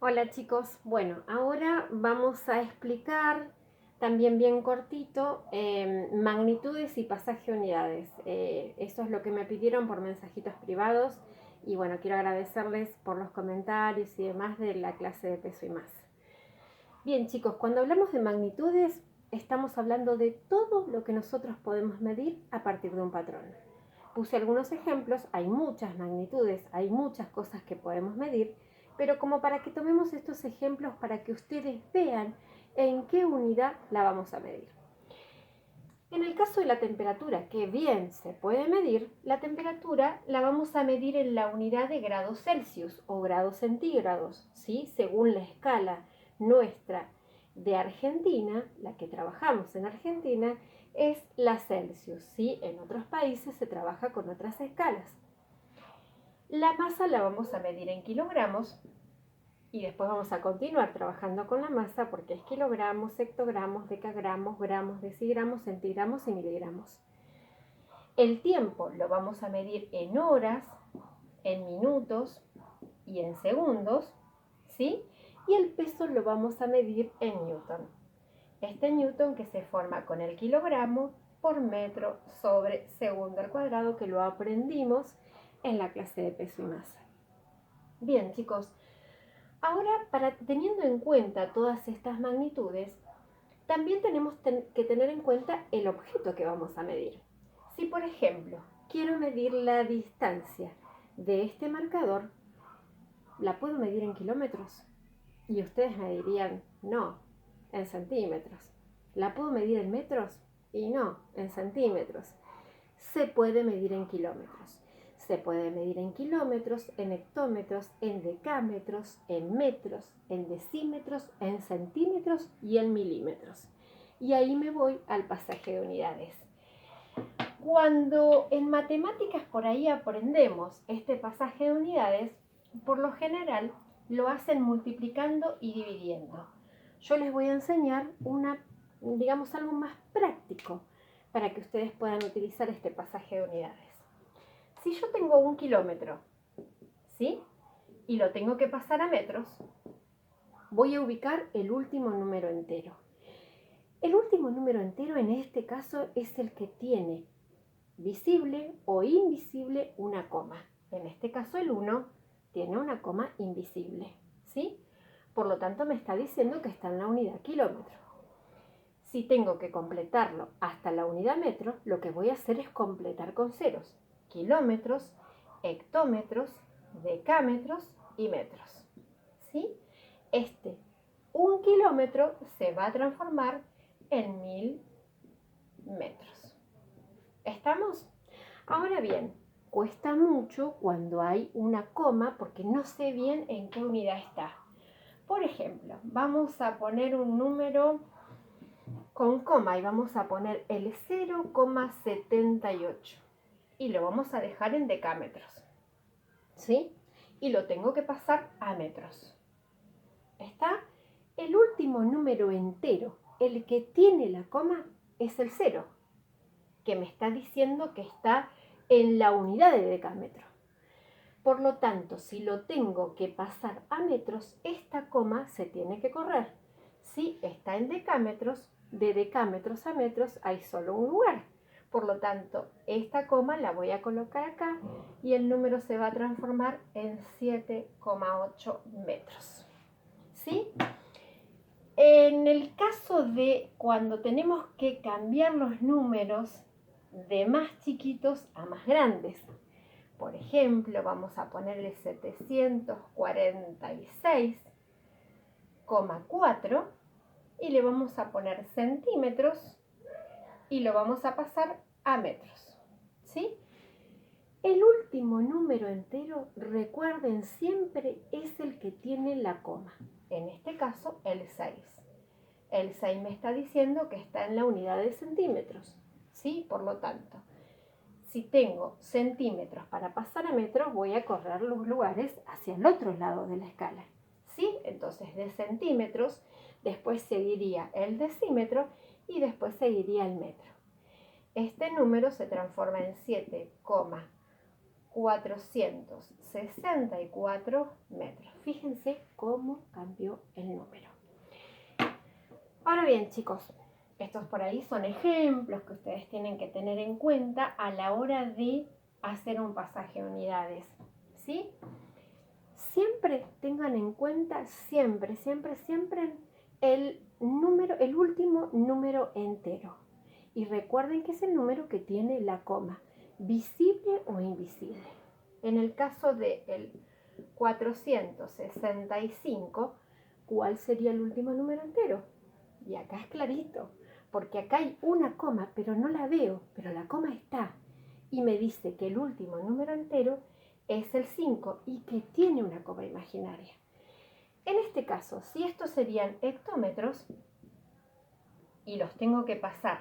Hola chicos, bueno, ahora vamos a explicar también bien cortito magnitudes y pasaje unidades. Eso es lo que me pidieron por mensajitos privados y bueno, quiero agradecerles por los comentarios y demás de la clase de peso y más. Bien chicos, cuando hablamos de magnitudes estamos hablando de todo lo que nosotros podemos medir a partir de un patrón. Puse algunos ejemplos, hay muchas magnitudes, hay muchas cosas que podemos medir, pero como para que tomemos estos ejemplos para que ustedes vean en qué unidad la vamos a medir. En el caso de la temperatura, que bien se puede medir, la temperatura la vamos a medir en la unidad de grados Celsius o grados centígrados, ¿sí? Según la escala nuestra de Argentina, la que trabajamos en Argentina, es la Celsius, ¿sí? En otros países se trabaja con otras escalas. La masa la vamos a medir en kilogramos y después vamos a continuar trabajando con la masa porque es kilogramos, hectogramos, decagramos, gramos, decigramos, centigramos y miligramos. El tiempo lo vamos a medir en horas, en minutos y en segundos, ¿sí? Y el peso lo vamos a medir en newton. Este newton que se forma con el kilogramo por metro sobre segundo al cuadrado, que lo aprendimos en la clase de peso y masa. Bien, chicos, ahora teniendo en cuenta todas estas magnitudes, también tenemos que tener en cuenta el objeto que vamos a medir. Si, por ejemplo, quiero medir la distancia de este marcador, la puedo medir en kilómetros. Y ustedes me dirían, no, en centímetros. ¿La puedo medir en metros? Y no, en centímetros. Se puede medir en kilómetros. Se puede medir en kilómetros, en hectómetros, en decámetros, en metros, en decímetros, en centímetros y en milímetros. Y ahí me voy al pasaje de unidades. Cuando en matemáticas por ahí aprendemos este pasaje de unidades, por lo general lo hacen multiplicando y dividiendo. Yo les voy a enseñar digamos algo más práctico para que ustedes puedan utilizar este pasaje de unidades. Si yo tengo 1 kilómetro, ¿sí? Y lo tengo que pasar a metros, voy a ubicar el último número entero. El último número entero en este caso es el que tiene visible o invisible una coma. En este caso el 1 tiene una coma invisible, ¿sí? Por lo tanto me está diciendo que está en la unidad kilómetro. Si tengo que completarlo hasta la unidad metro, lo que voy a hacer es completar con ceros. Kilómetros, hectómetros, decámetros y metros, ¿sí? Este 1 kilómetro se va a transformar en 1000 metros. ¿Estamos? Ahora bien, cuesta mucho cuando hay una coma porque no sé bien en qué unidad está. Por ejemplo, vamos a poner un número con coma y vamos a poner el 0,78 y lo vamos a dejar en decámetros, ¿sí? Y lo tengo que pasar a metros. ¿Está? El último número entero, el que tiene la coma, es el 0, que me está diciendo que está en la unidad de decámetro. Por lo tanto, si lo tengo que pasar a metros, esta coma se tiene que correr. Si está en decámetros, de decámetros a metros hay solo un lugar. Por lo tanto, esta coma la voy a colocar acá y el número se va a transformar en 7,8 metros. ¿Sí? En el caso de cuando tenemos que cambiar los números de más chiquitos a más grandes, por ejemplo, vamos a ponerle 746,4 y le vamos a poner centímetros y lo vamos a pasar a metros, ¿sí? El último número entero, recuerden siempre, es el que tiene la coma. En este caso, el 6. El 6 me está diciendo que está en la unidad de centímetros, ¿sí? Por lo tanto, si tengo centímetros para pasar a metros, voy a correr los lugares hacia el otro lado de la escala, ¿sí? Entonces, de centímetros, después seguiría el decímetro y después seguiría el metro. Este número se transforma en 7,8 464 metros. Fíjense cómo cambió el número. Ahora bien, chicos, estos por ahí son ejemplos que ustedes tienen que tener en cuenta a la hora de hacer un pasaje de unidades, ¿sí? Siempre tengan en cuenta, siempre el último número entero. Y recuerden que es el número que tiene la coma, visible o invisible. En el caso del 465, ¿cuál sería el último número entero? Y acá es clarito, porque acá hay una coma, pero no la veo, pero la coma está. Y me dice que el último número entero es el 5 y que tiene una coma imaginaria. En este caso, si estos serían hectómetros y los tengo que pasar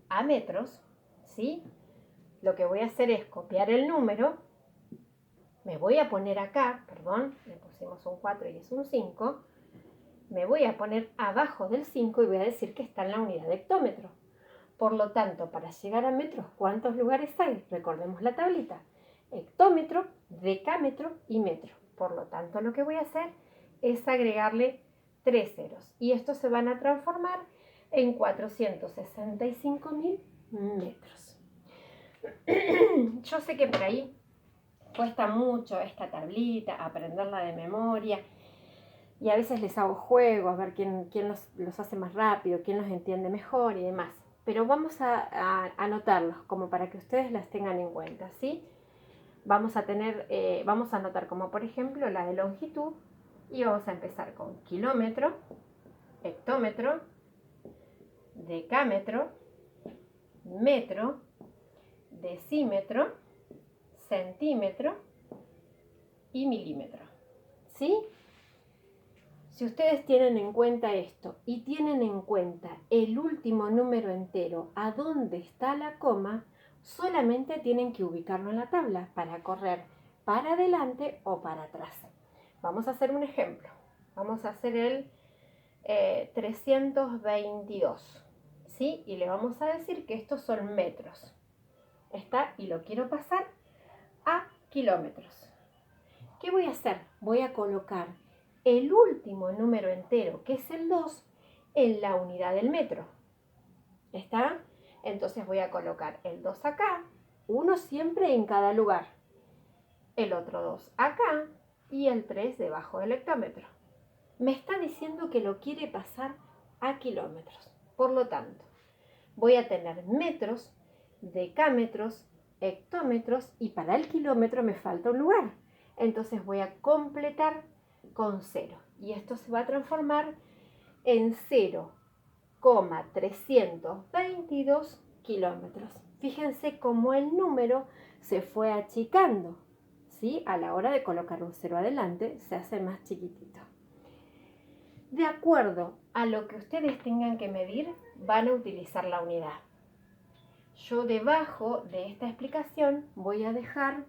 a metros, ¿sí? Lo que voy a hacer es copiar el número, me voy a poner acá, perdón, le pusimos un 4 y es un 5, me voy a poner abajo del 5 y voy a decir que está en la unidad de hectómetro. Por lo tanto, para llegar a metros, ¿cuántos lugares hay? Recordemos la tablita. Hectómetro, decámetro y metro. Por lo tanto, lo que voy a hacer es agregarle 3 ceros. Y estos se van a transformar en 465.000 metros. Yo sé que por ahí cuesta mucho esta tablita, aprenderla de memoria. Y a veces les hago juegos, a ver quién los hace más rápido, quién los entiende mejor y demás. Pero vamos a anotarlos como para que ustedes las tengan en cuenta, ¿sí? Vamos a anotar como por ejemplo la de longitud y vamos a empezar con kilómetro, hectómetro, decámetro, metro, decímetro, centímetro y milímetro, ¿sí? Si ustedes tienen en cuenta esto y tienen en cuenta el último número entero, a dónde está la coma, solamente tienen que ubicarlo en la tabla para correr para adelante o para atrás. Vamos a hacer un ejemplo. Vamos a hacer el 322, ¿sí? Y le vamos a decir que estos son metros. ¿Está? Y lo quiero pasar a kilómetros. ¿Qué voy a hacer? Voy a colocar el último número entero, que es el 2, en la unidad del metro. ¿Está? Entonces voy a colocar el 2 acá, uno siempre en cada lugar. El otro 2 acá y el 3 debajo del hectómetro. Me está diciendo que lo quiere pasar a kilómetros. Por lo tanto, voy a tener metros, decámetros, hectómetros y para el kilómetro me falta un lugar. Entonces voy a completar con 0 y esto se va a transformar en 0,322 kilómetros. Fíjense cómo el número se fue achicando, ¿sí? A la hora de colocar un 0 adelante se hace más chiquitito. De acuerdo a lo que ustedes tengan que medir, van a utilizar la unidad. Yo debajo de esta explicación voy a dejar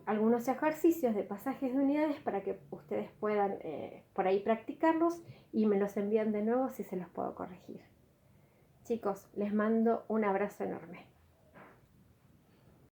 algunos ejercicios de pasajes de unidades para que ustedes puedan por ahí practicarlos y me los envían de nuevo si se los puedo corregir. Chicos, les mando un abrazo enorme.